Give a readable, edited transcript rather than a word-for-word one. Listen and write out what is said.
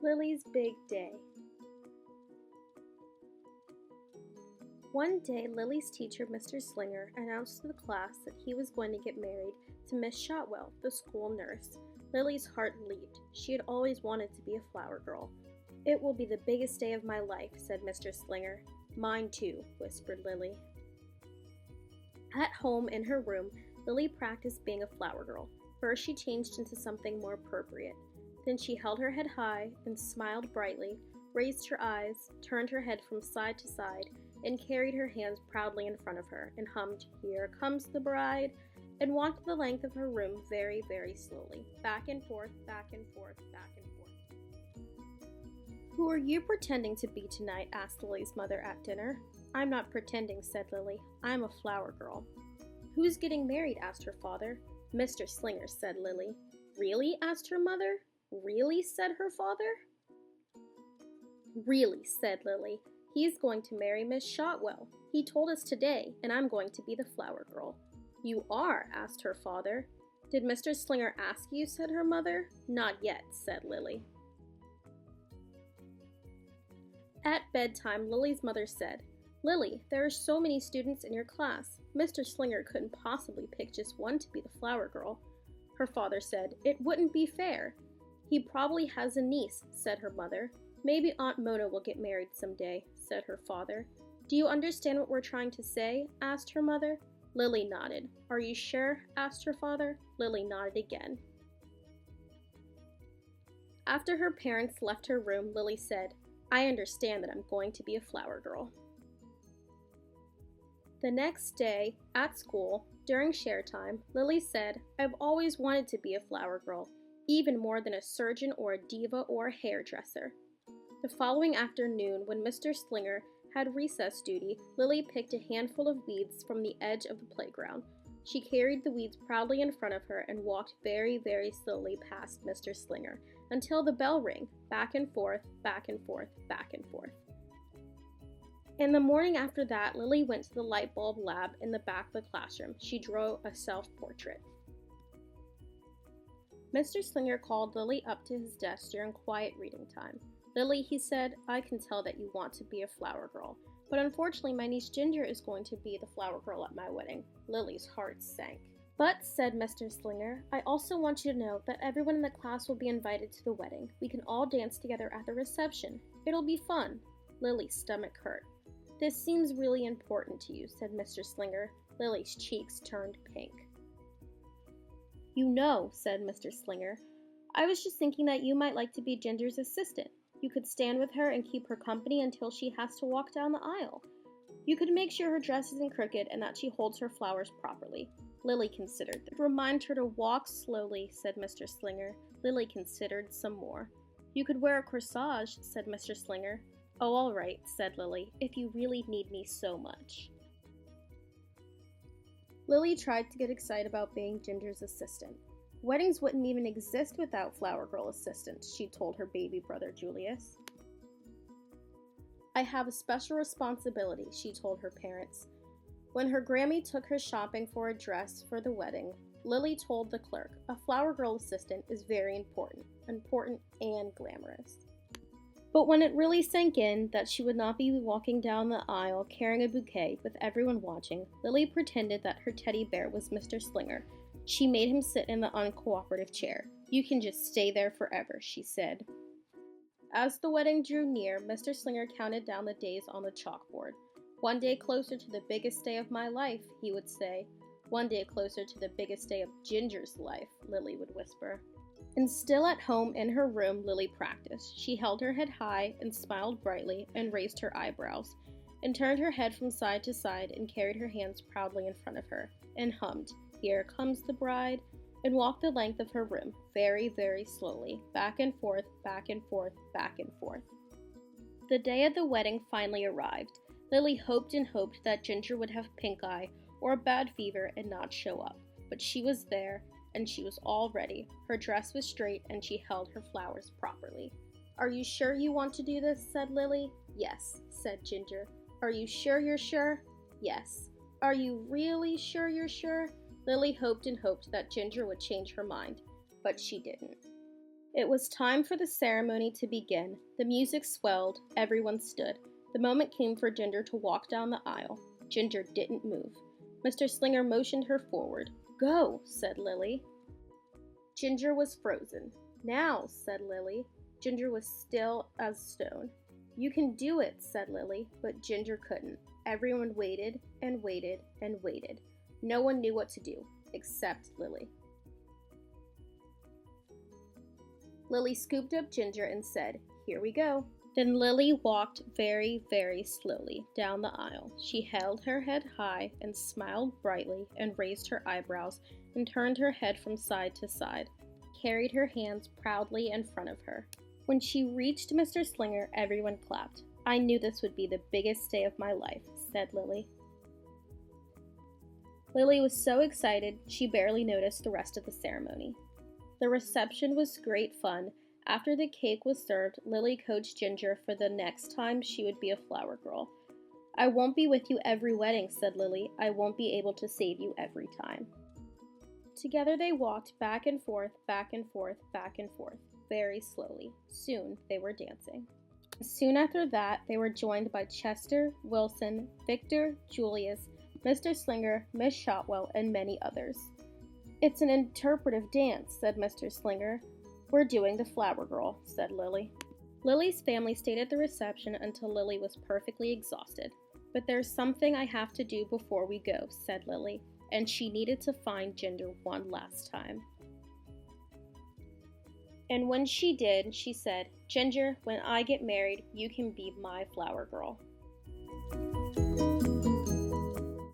Lily's Big Day. One day, Lily's teacher, Mr. Slinger, announced to the class that he was going to get married to Miss Shotwell, the school nurse. Lily's heart leaped. She had always wanted to be a flower girl. "It will be the biggest day of my life," said Mr. Slinger. "Mine too," whispered Lily. At home in her room, Lily practiced being a flower girl. First, she changed into something more appropriate. Then she held her head high and smiled brightly, raised her eyes, turned her head from side to side, and carried her hands proudly in front of her, and hummed, "Here comes the bride," and walked the length of her room very, very slowly, back and forth, back and forth, back and forth. "Who are you pretending to be tonight?" asked Lily's mother at dinner. "I'm not pretending," said Lily. "I'm a flower girl." "Who's getting married?" asked her father. "Mr. Slinger," said Lily. "Really?" asked her mother. "Really?" said her father. "Really," said Lily. "He's going to marry Miss Shotwell. He told us today, and I'm going to be the flower girl." "You are?" asked her father. "Did Mr. Slinger ask you?" said her mother. "Not yet," said Lily. At bedtime, Lily's mother said, "Lily, there are so many students in your class. Mr. Slinger couldn't possibly pick just one to be the flower girl." Her father said, "It wouldn't be fair." "He probably has a niece," said her mother. "Maybe Aunt Mona will get married someday," said her father. "Do you understand what we're trying to say?" asked her mother. Lily nodded. "Are you sure?" asked her father. Lily nodded again. After her parents left her room, Lily said, "I understand that I'm going to be a flower girl." The next day, at school, during share time, Lily said, "I've always wanted to be a flower girl, even more than a surgeon or a diva or a hairdresser." The following afternoon, when Mr. Slinger had recess duty, Lily picked a handful of weeds from the edge of the playground. She carried the weeds proudly in front of her and walked very, very slowly past Mr. Slinger until the bell rang, back and forth, back and forth, back and forth. In the morning after that, Lily went to the light bulb lab in the back of the classroom. She drew a self-portrait. Mr. Slinger called Lily up to his desk during quiet reading time. "Lily," he said, "I can tell that you want to be a flower girl, but unfortunately my niece Ginger is going to be the flower girl at my wedding." Lily's heart sank. "But," said Mr. Slinger, "I also want you to know that everyone in the class will be invited to the wedding. We can all dance together at the reception. It'll be fun." Lily's stomach hurt. "This seems really important to you," said Mr. Slinger. Lily's cheeks turned pink. "You know," said Mr. Slinger, "I was just thinking that you might like to be Ginger's assistant. You could stand with her and keep her company until she has to walk down the aisle. You could make sure her dress isn't crooked and that she holds her flowers properly." Lily considered. "Remind her to walk slowly," said Mr. Slinger. Lily considered some more. "You could wear a corsage," said Mr. Slinger. "Oh, all right," said Lily, "if you really need me so much." Lily tried to get excited about being Ginger's assistant. Weddings wouldn't even exist without flower girl assistants, she told her baby brother Julius. "I have a special responsibility," she told her parents. When her Grammy took her shopping for a dress for the wedding, Lily told the clerk, "A flower girl assistant is very important and glamorous." But when it really sank in that she would not be walking down the aisle carrying a bouquet with everyone watching, Lily pretended that her teddy bear was Mr. Slinger. She made him sit in the uncooperative chair. "You can just stay there forever," she said. As the wedding drew near, Mr. Slinger counted down the days on the chalkboard. "One day closer to the biggest day of my life," he would say. "One day closer to the biggest day of Ginger's life," Lily would whisper. And still at home in her room, Lily practiced. She held her head high and smiled brightly and raised her eyebrows, and turned her head from side to side and carried her hands proudly in front of her, and hummed, "Here comes the bride," and walked the length of her room, very, very slowly, back and forth, back and forth, back and forth. The day of the wedding finally arrived. Lily hoped and hoped that Ginger would have pink eye or a bad fever and not show up, but she was there, and she was all ready. Her dress was straight, and she held her flowers properly. "Are you sure you want to do this?" said Lily. "Yes," said Ginger. "Are you sure you're sure?" "Yes." "Are you really sure you're sure?" Lily hoped and hoped that Ginger would change her mind, but she didn't. It was time for the ceremony to begin. The music swelled. Everyone stood. The moment came for Ginger to walk down the aisle. Ginger didn't move. Mr. Slinger motioned her forward. "Go," said Lily. Ginger was frozen. "Now," said Lily. Ginger was still as stone. "You can do it," said Lily, but Ginger couldn't. Everyone waited and waited and waited. No one knew what to do, except Lily. Lily scooped up Ginger and said, "Here we go." Then Lily walked very, very slowly down the aisle. She held her head high and smiled brightly and raised her eyebrows and turned her head from side to side, carried her hands proudly in front of her. When she reached Mr. Slinger, everyone clapped. "I knew this would be the biggest day of my life," said Lily. Lily was so excited she barely noticed the rest of the ceremony. The reception was great fun. After the cake was served, Lily coached Ginger for the next time she would be a flower girl. "I won't be with you every wedding," said Lily. "I won't be able to save you every time." Together they walked back and forth, back and forth, back and forth, very slowly. Soon they were dancing. Soon after that, they were joined by Chester, Wilson, Victor, Julius, Mr. Slinger, Miss Shotwell, and many others. "It's an interpretive dance," said Mr. Slinger. "We're doing the Flower Girl," said Lily. Lily's family stayed at the reception until Lily was perfectly exhausted. "But there's something I have to do before we go," said Lily, and she needed to find Ginger one last time. And when she did, she said, "Ginger, when I get married, you can be my flower girl."